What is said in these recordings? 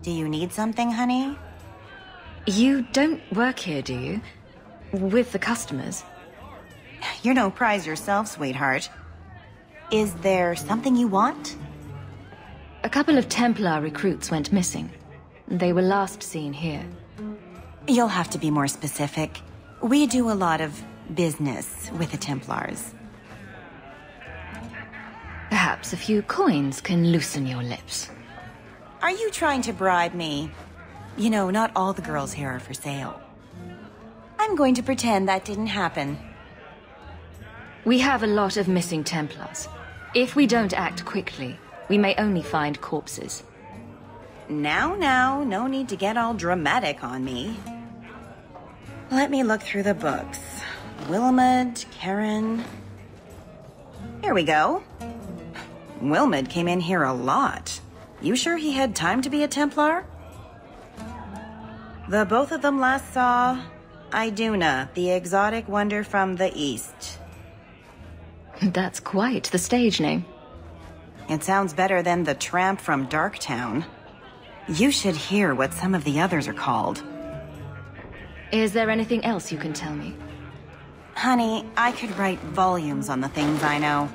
Do you need something, honey? You don't work here, do you? With the customers? You're no prize yourself, sweetheart. Is there something you want? A couple of Templar recruits went missing. They were last seen here. You'll have to be more specific. We do a lot of business with the Templars. Perhaps a few coins can loosen your lips. Are you trying to bribe me? You know, not all the girls here are for sale. I'm going to pretend that didn't happen. We have a lot of missing Templars. If we don't act quickly, we may only find corpses. Now, no need to get all dramatic on me. Let me look through the books. Wilmot, Karen... Here we go. Wilmot came in here a lot. You sure he had time to be a Templar? The both of them last saw Iduna, the exotic wonder from the East. That's quite the stage name. It sounds better than the tramp from Darktown. You should hear what some of the others are called. Is there anything else you can tell me? Honey, I could write volumes on the things I know.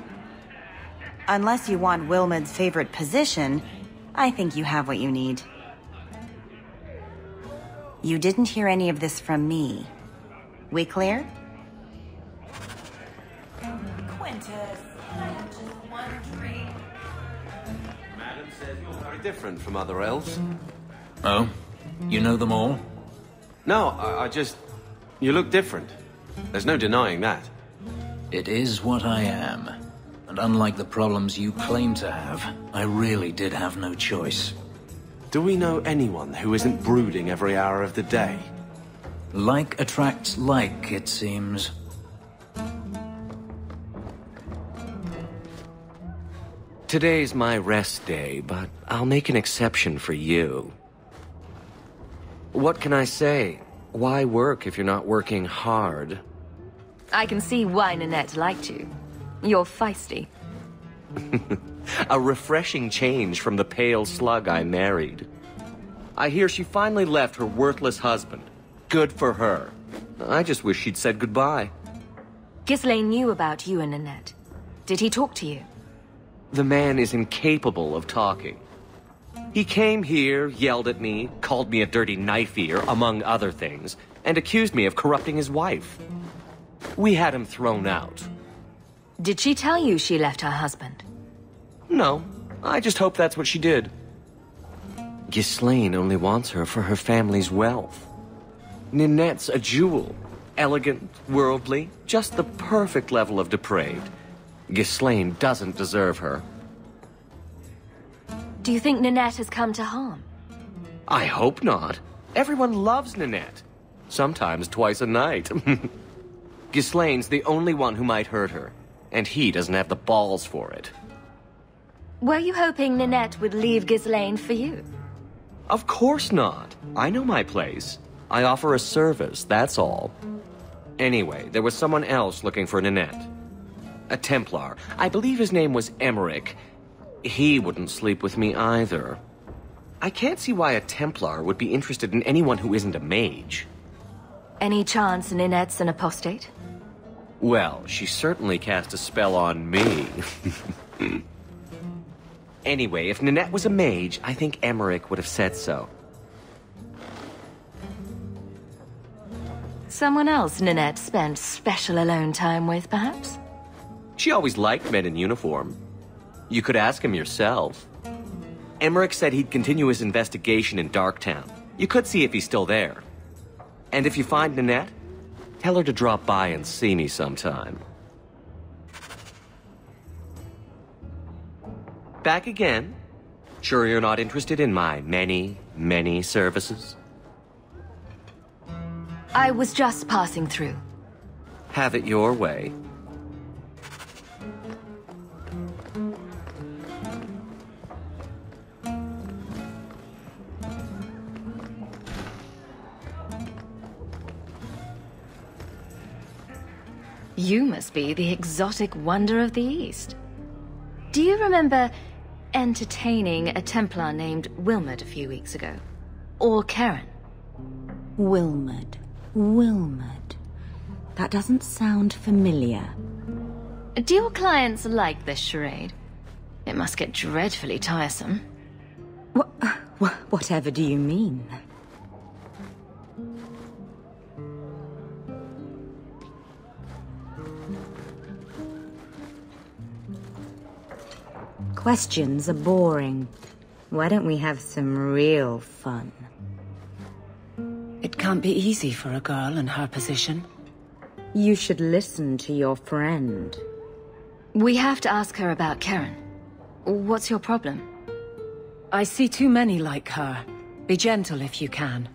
Unless you want Wilmot's favorite position, I think you have what you need. You didn't hear any of this from me. We clear? Quintus, I have just one dream. Madam says you're very different from other elves. Oh? You know them all? No, I just... You look different. There's no denying that. It is what I am. And unlike the problems you claim to have, I really did have no choice. Do we know anyone who isn't brooding every hour of the day? Like attracts like, it seems. Today's my rest day, but I'll make an exception for you. What can I say? Why work if you're not working hard? I can see why Nanette liked you. You're feisty. A refreshing change from the pale slug I married. I hear she finally left her worthless husband. Good for her. I just wish she'd said goodbye. Ghislaine knew about you and Nanette. Did he talk to you? The man is incapable of talking. He came here, yelled at me, called me a dirty knife ear, among other things, and accused me of corrupting his wife. We had him thrown out. Did she tell you she left her husband? No, I just hope that's what she did. Ghislaine only wants her for her family's wealth. Ninette's a jewel. Elegant, worldly, just the perfect level of depraved. Ghislaine doesn't deserve her. Do you think Nanette has come to harm? I hope not. Everyone loves Ninette. Sometimes twice a night. Ghislaine's the only one who might hurt her, and he doesn't have the balls for it. Were you hoping Nanette would leave Ghislaine for you? Of course not. I know my place. I offer a service, that's all. Anyway, there was someone else looking for Nanette. A Templar. I believe his name was Emmerich. He wouldn't sleep with me either. I can't see why a Templar would be interested in anyone who isn't a mage. Any chance Ninette's an apostate? Well, she certainly cast a spell on me. Anyway, if Ninette was a mage, I think Emmerich would have said so. Someone else Ninette spent special alone time with, perhaps? She always liked men in uniform. You could ask him yourself. Emmerich said he'd continue his investigation in Darktown. You could see if he's still there. And if you find Ninette, tell her to drop by and see me sometime. Back again? Sure you're not interested in my many, many services? I was just passing through. Have it your way. You must be the exotic wonder of the East. Do you remember entertaining a Templar named Wilmot a few weeks ago. Or Karen. Wilmot. Wilmot. That doesn't sound familiar. Do your clients like this charade? It must get dreadfully tiresome. Whatever do you mean? Questions are boring. Why don't we have some real fun? It can't be easy for a girl in her position. You should listen to your friend. We have to ask her about Karen. What's your problem? I see too many like her. Be gentle if you can.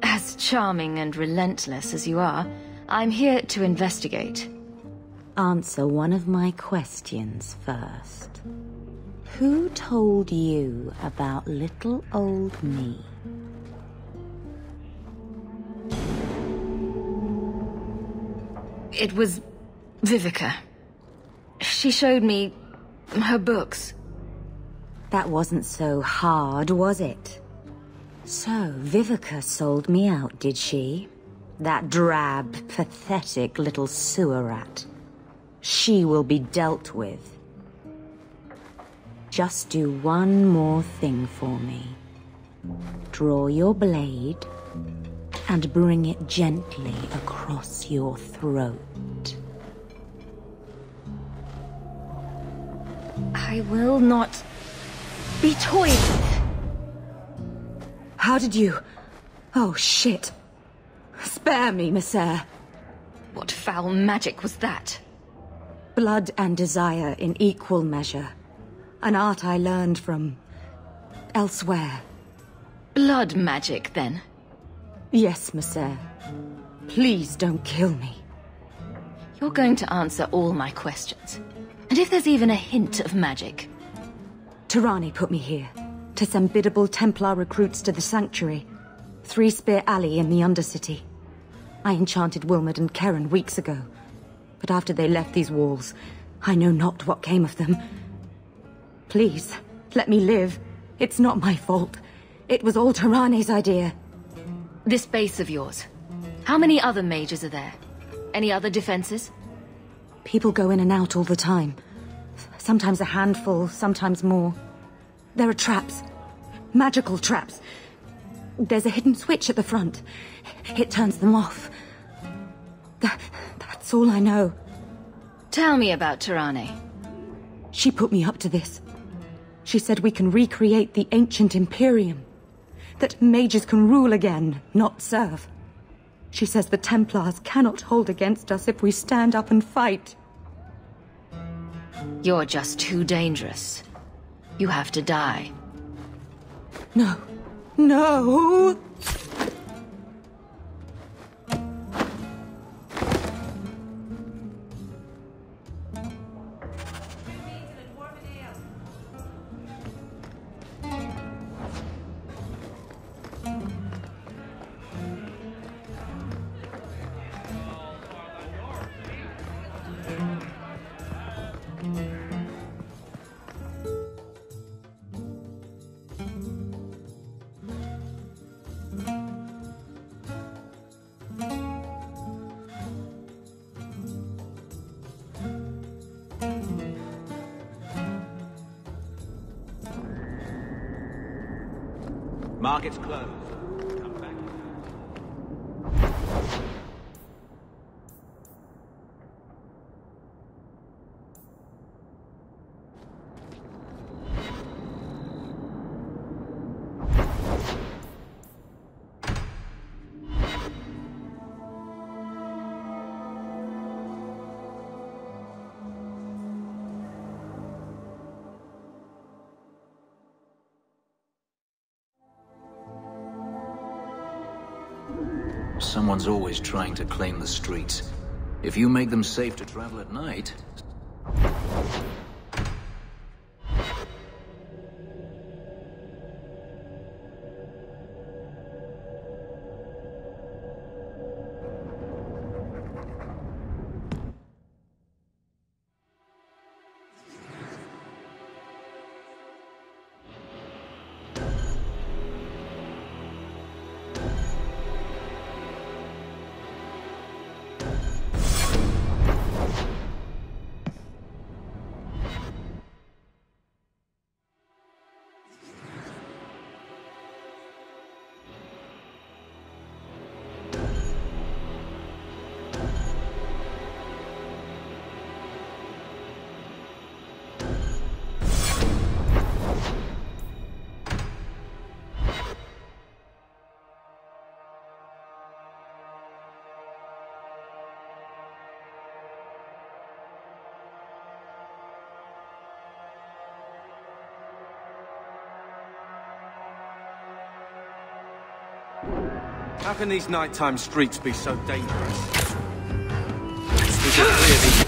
As charming and relentless as you are, I'm here to investigate. Answer one of my questions first. Who told you about little old me? It was Vivica. She showed me her books. That wasn't so hard, was it? So, Vivica sold me out, did she? That drab, pathetic little sewer rat. She will be dealt with. Just do one more thing for me. Draw your blade and bring it gently across your throat. I will not be toyed with. How did you... Oh, shit. Spare me, Messer. What foul magic was that? Blood and desire in equal measure. An art I learned from... elsewhere. Blood magic, then? Yes, Messer. Please don't kill me. You're going to answer all my questions. And if there's even a hint of magic... Tirani put me here, to send biddable Templar recruits to the Sanctuary. Three Spear Alley in the Undercity. I enchanted Wilmot and Karen weeks ago. But after they left these walls, I know not what came of them. Please, let me live. It's not my fault. It was all Tirani's idea. This base of yours. How many other mages are there? Any other defenses? People go in and out all the time. Sometimes a handful, sometimes more. There are traps. Magical traps. There's a hidden switch at the front. It turns them off. That's all I know. Tell me about Tirani. She put me up to this. She said we can recreate the ancient Imperium. That mages can rule again, not serve. She says the Templars cannot hold against us if we stand up and fight. You're just too dangerous. You have to die. No. No! Market's closed. Come back. Someone's always trying to claim the streets. If you make them safe to travel at night... How can these nighttime streets be so dangerous? Is it really...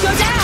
Go down!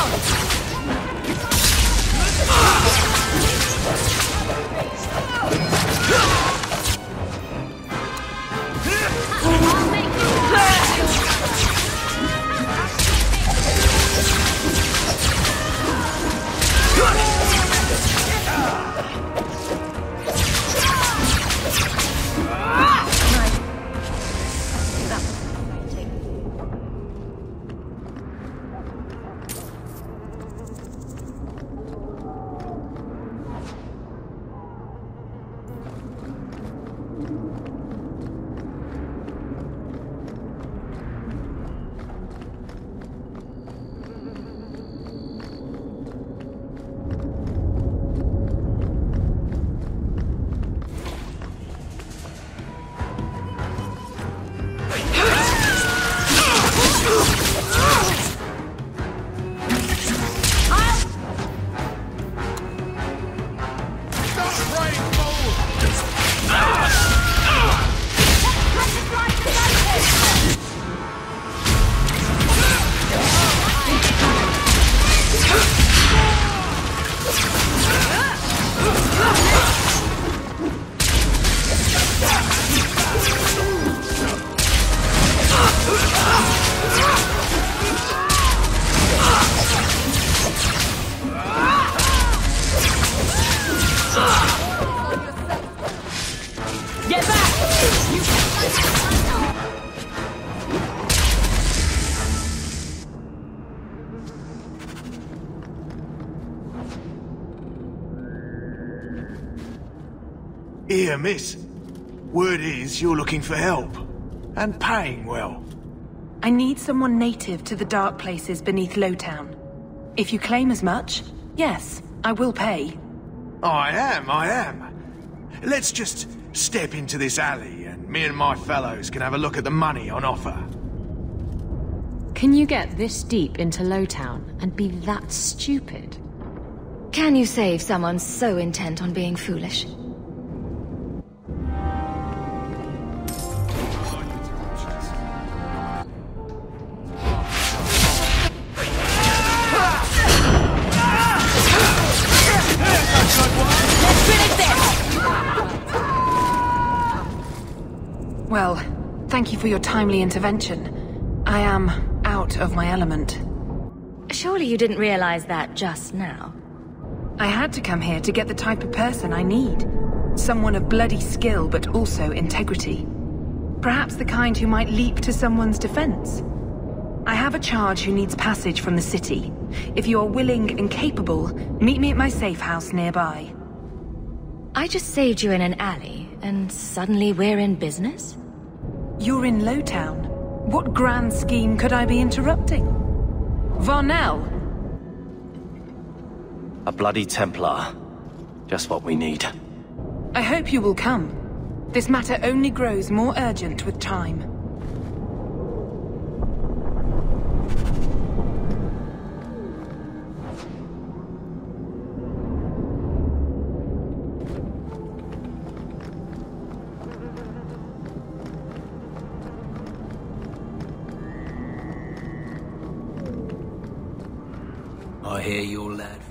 Here, miss. Word is you're looking for help. And paying well. I need someone native to the dark places beneath Lowtown. If you claim as much, yes, I will pay. I am. Let's just step into this alley and me and my fellows can have a look at the money on offer. Can you get this deep into Lowtown and be that stupid? Can you save someone so intent on being foolish? Well, thank you for your timely intervention. I am out of my element. Surely you didn't realize that just now. I had to come here to get the type of person I need. Someone of bloody skill, but also integrity. Perhaps the kind who might leap to someone's defense. I have a charge who needs passage from the city. If you are willing and capable, meet me at my safe house nearby. I just saved you in an alley, and suddenly we're in business? You're in Lowtown. What grand scheme could I be interrupting? Varnell! A bloody Templar. Just what we need. I hope you will come. This matter only grows more urgent with time. I hear your lad.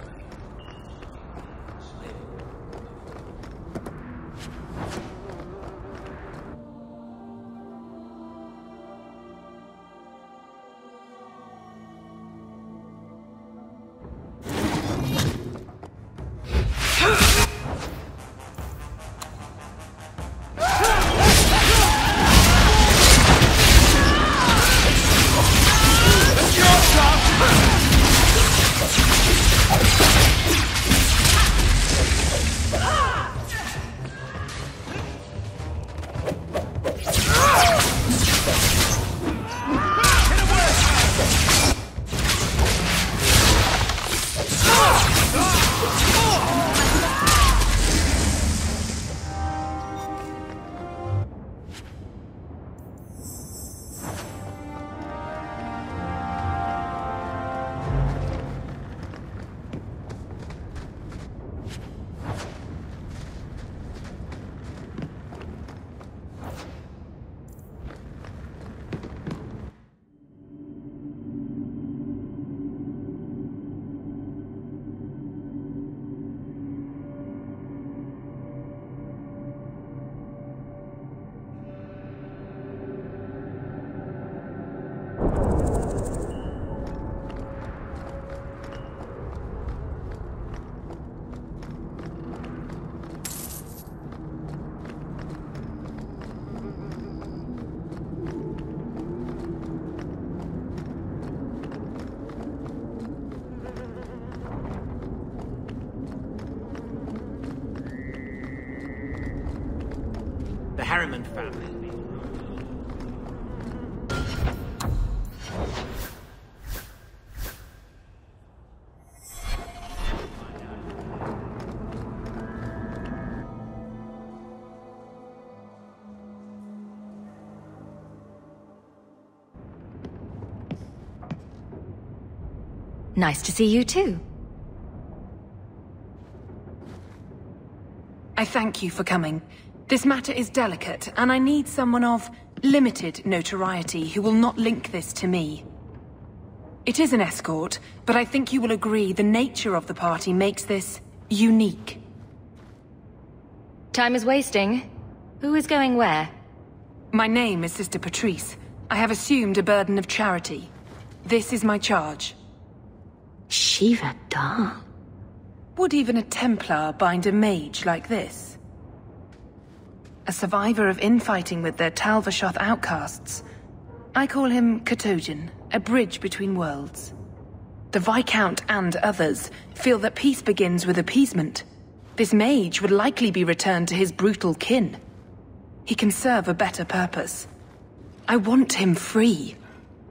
Harriman family. Nice to see you too. I thank you for coming. This matter is delicate, and I need someone of limited notoriety who will not link this to me. It is an escort, but I think you will agree the nature of the party makes this unique. Time is wasting. Who is going where? My name is Sister Patrice. I have assumed a burden of charity. This is my charge. Shiva Da. Would even a Templar bind a mage like this? A survivor of infighting with their Talvashoth outcasts. I call him Katojan, a bridge between worlds. The Viscount and others feel that peace begins with appeasement. This mage would likely be returned to his brutal kin. He can serve a better purpose. I want him free.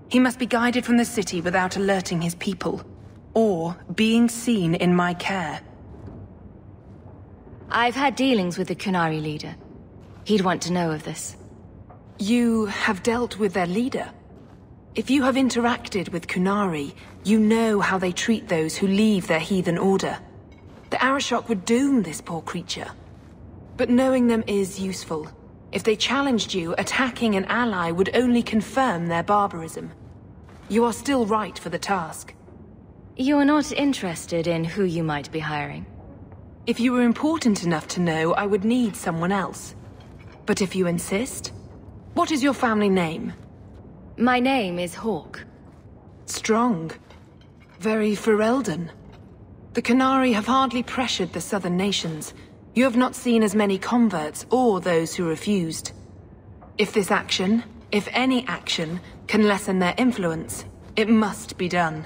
He must be guided from the city without alerting his people, or being seen in my care. I've had dealings with the Kunari leader. He'd want to know of this. You have dealt with their leader? If you have interacted with Kunari, you know how they treat those who leave their heathen order. The Arashok would doom this poor creature. But knowing them is useful. If they challenged you, attacking an ally would only confirm their barbarism. You are still right for the task. You're not interested in who you might be hiring? If you were important enough to know, I would need someone else. But if you insist... What is your family name? My name is Hawk. Strong. Very Ferelden. The Kunari have hardly pressured the southern nations. You have not seen as many converts or those who refused. If this action, if any action, can lessen their influence, it must be done.